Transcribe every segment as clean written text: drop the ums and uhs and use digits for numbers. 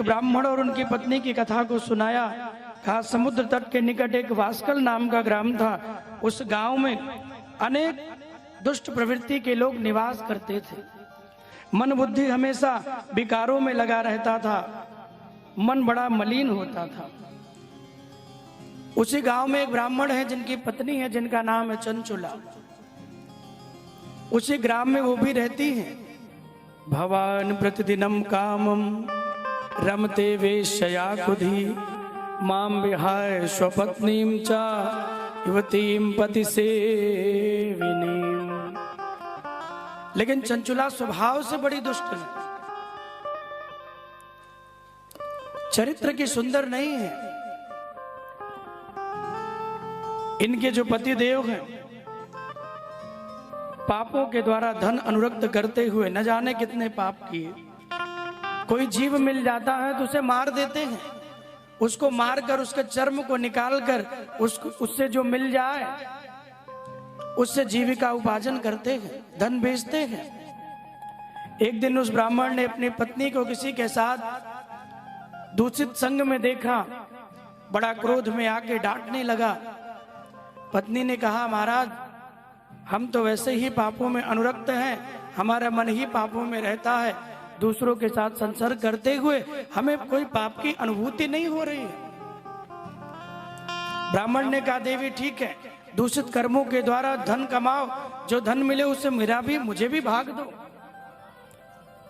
ब्राह्मण और उनकी पत्नी की कथा को सुनाया। कहा समुद्र तट के निकट एक वास्कल नाम का ग्राम था। उस गांव में अनेक दुष्ट प्रवृत्ति के लोग निवास करते थे। मन बुद्धि हमेशा विकारों में लगा रहता था, मन बड़ा मलिन होता था। उसी गांव में एक ब्राह्मण है जिनकी पत्नी है, जिनका नाम है चंचुला। उसी ग्राम में वो भी रहती हैं। भवान प्रतिदिनम कामम रमते वेश्या कुधी माम विहाय स्वपत्नीम चा युवतीम पति सेविनीम। लेकिन चंचुला स्वभाव से बड़ी दुष्ट है, चरित्र की सुंदर नहीं है। इनके जो पति देव हैं पापों के द्वारा धन अनुरक्त करते हुए न जाने कितने पाप किए। कोई जीव मिल जाता है तो उसे मार देते हैं, उसको मारकर उसके चर्म को निकालकर उससे जो मिल जाए उससे जीविका उपार्जन करते हैं, धन बेचते हैं। एक दिन उस ब्राह्मण ने अपनी पत्नी को किसी के साथ दूषित संग में देखा, बड़ा क्रोध में आके डांटने लगा। पत्नी ने कहा महाराज हम तो वैसे ही पापों में अनुरक्त हैं, हमारा मन ही पापों में रहता है, दूसरों के साथ संसर्ग करते हुए हमें कोई पाप की अनुभूति नहीं हो रही है। ब्राह्मण ने कहा देवी ठीक है, दूषित कर्मों के द्वारा धन कमाओ, जो धन मिले उससे मुझे भी भाग दो।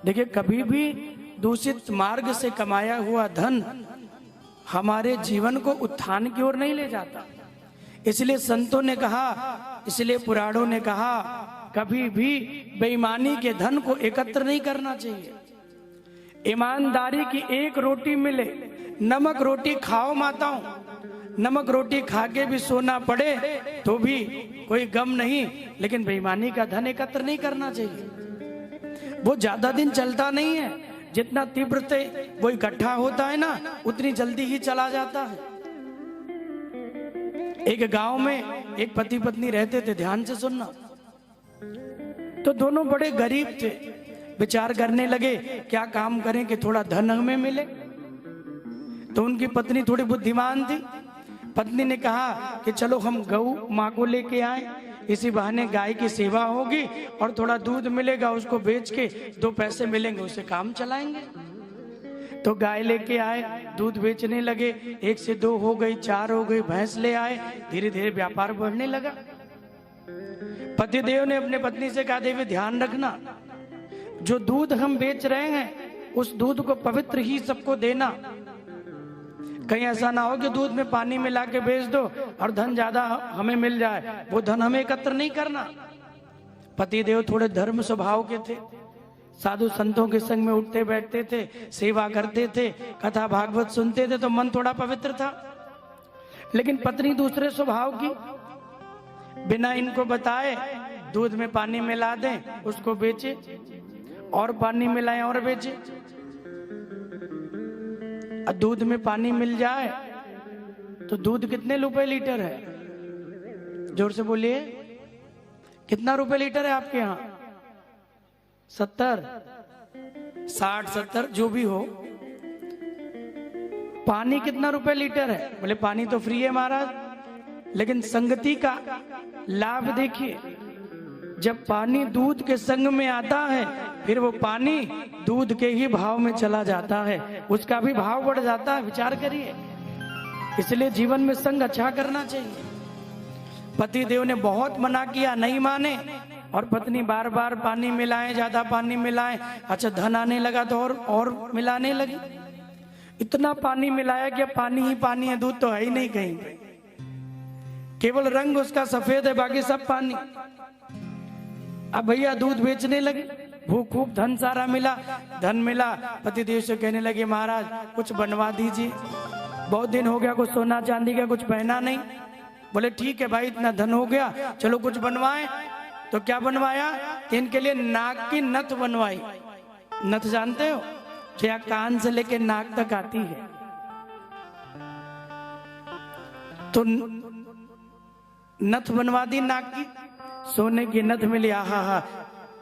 देखिए कभी भी दूषित मार्ग से कमाया हुआ धन हमारे जीवन को उत्थान की ओर नहीं ले जाता। इसलिए संतों ने कहा, इसलिए पुराणों ने कहा कभी भी बेईमानी के धन को एकत्र नहीं करना चाहिए। ईमानदारी की एक रोटी मिले, नमक रोटी खाओ माताओं, नमक रोटी खा के भी सोना पड़े तो भी कोई गम नहीं, लेकिन बेईमानी का धन एकत्र नहीं करना चाहिए। वो ज्यादा दिन चलता नहीं है, जितना तीव्र से वो इकट्ठा होता है ना उतनी जल्दी ही चला जाता है। एक गांव में एक पति पत्नी रहते थे, ध्यान से सुनना। तो दोनों बड़े गरीब थे, विचार करने लगे क्या काम करें कि थोड़ा धन हमें मिले। तो उनकी पत्नी थोड़ी बुद्धिमान थी। पत्नी ने कहा कि चलो हम गऊ माँ को लेके आए, इसी बहाने गाय की सेवा होगी और थोड़ा दूध मिलेगा, उसको बेच के 2 पैसे मिलेंगे, उससे काम चलाएंगे। तो गाय लेके आए, दूध बेचने लगे, 1 से 2 हो गई, 4 हो गई, भैंस ले आए, धीरे धीरे व्यापार बढ़ने लगा। पतिदेव ने अपने पत्नी से कहा देवी ध्यान रखना, जो दूध हम बेच रहे हैं उस दूध को पवित्र ही सबको देना। कहीं ऐसा ना हो कि दूध में पानी मिला के बेच दो और धन ज्यादा हमें मिल जाए, वो धन हमें एकत्र नहीं करना। पतिदेव थोड़े धर्म स्वभाव के थे, साधु संतों के संग में उठते बैठते थे, सेवा करते थे, कथा भागवत सुनते थे, तो मन थोड़ा पवित्र था। लेकिन पत्नी दूसरे स्वभाव की, बिना इनको बताए दूध में पानी मिला दें, उसको बेचे, और पानी मिलाएं और बेचे। दूध में पानी मिल जाए तो दूध कितने रुपए लीटर है? जोर से बोलिए, कितना रुपए लीटर है आपके यहाँ? 70, 60, 70 जो भी हो। पानी कितना रुपए लीटर है? बोले पानी तो फ्री है महाराज, लेकिन संगति का लाभ देखिए। जब पानी दूध के संग में आता है फिर वो पानी दूध के ही भाव में चला जाता है, उसका भी भाव बढ़ जाता है। विचार करिए, इसलिए जीवन में संग अच्छा करना चाहिए। पति देव ने बहुत मना किया, नहीं माने, और पत्नी बार बार पानी मिलाएं, ज्यादा पानी मिलाएं। अच्छा धन आने लगा तो और मिलाने लगी। इतना पानी मिलाया कि पानी ही पानी है, दूध तो है ही नहीं कहीं, केवल रंग उसका सफेद है, बाकी सब पानी। अब भैया दूध बेचने लगे, खूब धन सारा मिला, धन मिला। पतिदेव से कहने लगे महाराज कुछ बनवा दीजिए, बहुत दिन हो गया कुछ सोना चांदी का कुछ पहना नहीं। बोले ठीक है भाई, इतना धन हो गया, चलो कुछ बनवाएं। तो क्या बनवाया? इनके लिए नाक की नथ बनवाई। नथ जानते हो क्या? कान से लेके नाक तक आती है। तो नथ बनवा दी नाक की, सोने की नथ मिली। आहा हा,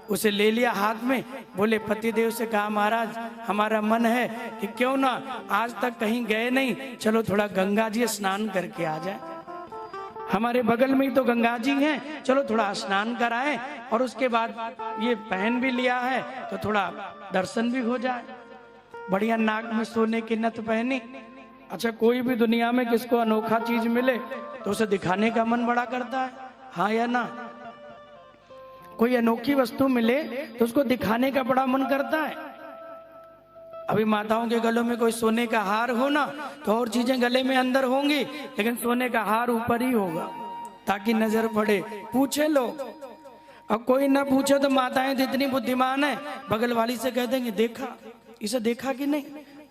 उसे ले लिया हाथ में, बोले पतिदेव से कहा महाराज हमारा मन है कि क्यों ना आज तक कहीं गए नहीं, चलो थोड़ा गंगा जी स्नान करके आ जाए, हमारे बगल में ही तो गंगा जी हैं, चलो थोड़ा स्नान कराएं और उसके बाद ये पहन भी लिया है तो थोड़ा दर्शन भी हो जाए। बढ़िया नाक में सोने की नथ पहनी। अच्छा, कोई भी दुनिया में किसको अनोखा चीज मिले तो उसे दिखाने का मन बड़ा करता है, हाँ या ना? कोई अनोखी वस्तु मिले तो उसको दिखाने का बड़ा मन करता है। अभी माताओं के गलों में कोई सोने का हार हो ना तो और चीजें गले में अंदर होंगी, लेकिन सोने का हार ऊपर ही होगा ताकि नजर पड़े, पूछे लोग। और कोई ना पूछे तो माताएं इतनी बुद्धिमान है, बगल वाली से कह देंगे देखा, इसे देखा कि नहीं,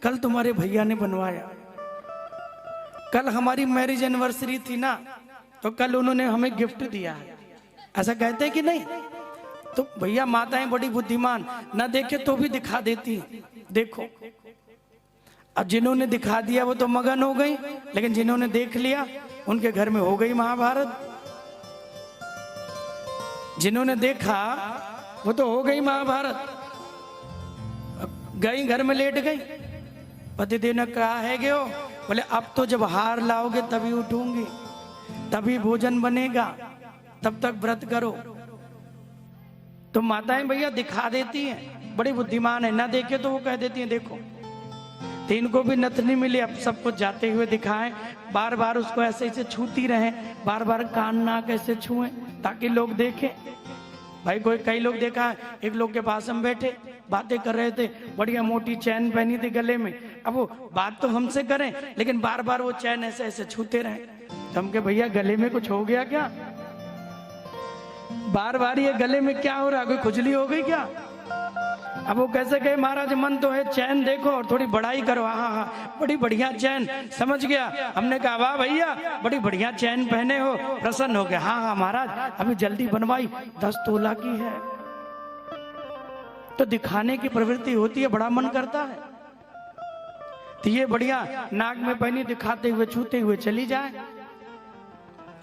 कल तुम्हारे भैया ने बनवाया, कल हमारी मैरिज एनिवर्सरी थी ना तो कल उन्होंने हमें गिफ्ट दिया है, ऐसा कहते हैं कि नहीं? तो भैया माताएं बड़ी बुद्धिमान, ना देखे तो भी दिखा देती। देखो, अब जिन्होंने दिखा दिया वो तो मगन हो गई, लेकिन जिन्होंने देख लिया उनके घर में हो गई महाभारत। जिन्होंने देखा वो तो हो गई महाभारत। गई घर में लेट गई, पतिदेव ने कहा है गयो, बोले अब तो जब हार लाओगे तभी उठूंगी, तभी भोजन बनेगा, तब तक व्रत करो। तो माताएं भैया दिखा देती हैं, बड़ी बुद्धिमान है, ना देखे तो वो कह देती हैं देखो। तो इनको भी नथ नहीं मिली, अब सब कुछ जाते हुए दिखाएं, बार बार उसको ऐसे ऐसे छूती रहें, बार बार कान नाक ऐसे छुएं ताकि लोग देखें। भाई कई लोग देखा है, एक लोग के पास हम बैठे बातें कर रहे थे, बढ़िया मोटी चैन पहनी थी गले में, अब वो बात तो हमसे करें लेकिन बार बार वो चैन ऐसे ऐसे छूते रहे। तो हम कहे भैया गले में कुछ हो गया क्या, बार बार ये गले में क्या हो रहा, कोई खुजली हो गई क्या? अब वो कैसे कहे महाराज मन तो है, चैन देखो और थोड़ी बढ़ाई करो। हाँ हाँ बड़ी बढ़िया चैन, समझ गया। हमने कहा वाह भैया बड़ी बढ़िया चैन पहने हो, प्रसन्न हो गया। हाँ हाँ महाराज अभी जल्दी बनवाई, 10 तोला की है। तो दिखाने की प्रवृत्ति होती है, बड़ा मन करता है। तो ये बढ़िया नाक में पहनी, दिखाते हुए छूते हुए चली जाए।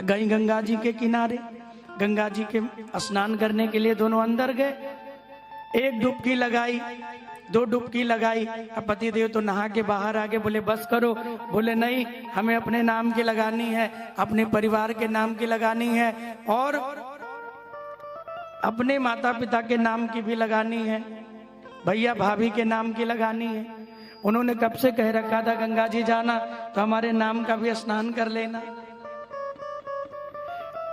गई गंगा जी के किनारे, गंगा जी के स्नान करने के लिए दोनों अंदर गए। एक डुबकी लगाई, 2 डुबकी लगाई। अब पतिदेव तो नहा के बाहर आ गए, बोले बस करो। बोले नहीं, हमें अपने नाम की लगानी है, अपने परिवार के नाम की लगानी है और अपने माता पिता के नाम की भी लगानी है, भैया भाभी के नाम की लगानी है। उन्होंने कब से कह रखा था गंगा जी जाना तो हमारे नाम का भी स्नान कर लेना।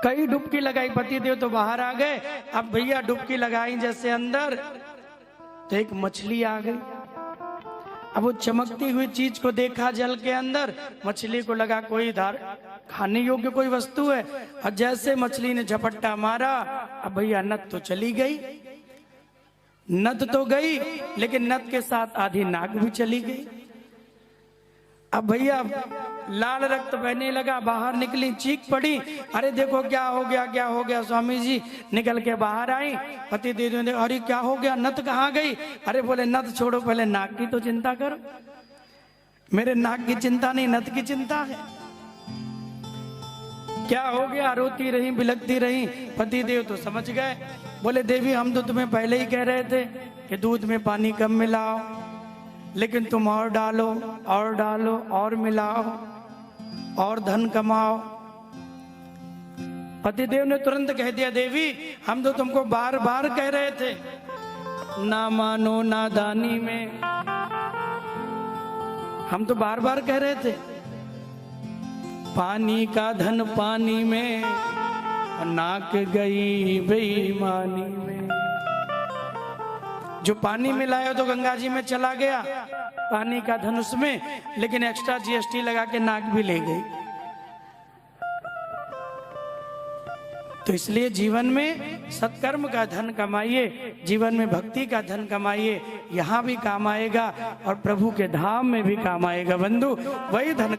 कई डुबकी लगाई, पतिदेव तो बाहर आ गए। अब भैया डुबकी लगाई जैसे अंदर तो एक मछली आ गई। अब वो चमकती हुई चीज को देखा जल के अंदर, मछली को लगा कोई खाने योग्य कोई वस्तु है, और जैसे मछली ने झपट्टा मारा, अब भैया नथ तो चली गई। नथ तो गई लेकिन नथ के साथ आधी नाक भी चली गई। अब भैया लाल रक्त बहने लगा, बाहर निकली, चीख पड़ी, अरे देखो क्या हो गया, क्या हो गया। स्वामी जी निकल के बाहर आई, पति दे दे, अरे क्या हो गया, नथ कहाँ गई? अरे बोले नथ छोड़ो, पहले नाक की तो चिंता करो। मेरे नाक की चिंता नहीं, नथ की चिंता है। क्या हो गया? रोती रही, बिलखती रही। पति देव तो समझ गए, बोले देवी हम तो तुम्हें पहले ही कह रहे थे कि दूध में पानी कम मिलाओ, लेकिन तुम और डालो और डालो और मिलाओ और धन कमाओ। पतिदेव ने तुरंत कह दिया देवी हम तो तुमको बार बार कह रहे थे, ना मानो नादानी में, हम तो बार बार कह रहे थे। पानी का धन पानी में, नाक गई बेईमानी में। जो पानी मिलाया तो गंगा जी में चला गया, पानी का धन उसमें, लेकिन एक्स्ट्रा जीएसटी लगा के नाक भी ले गई। तो इसलिए जीवन में सत्कर्म का धन कमाइए, जीवन में भक्ति का धन कमाइए, यहाँ भी काम आएगा और प्रभु के धाम में भी काम आएगा। बंधु वही धन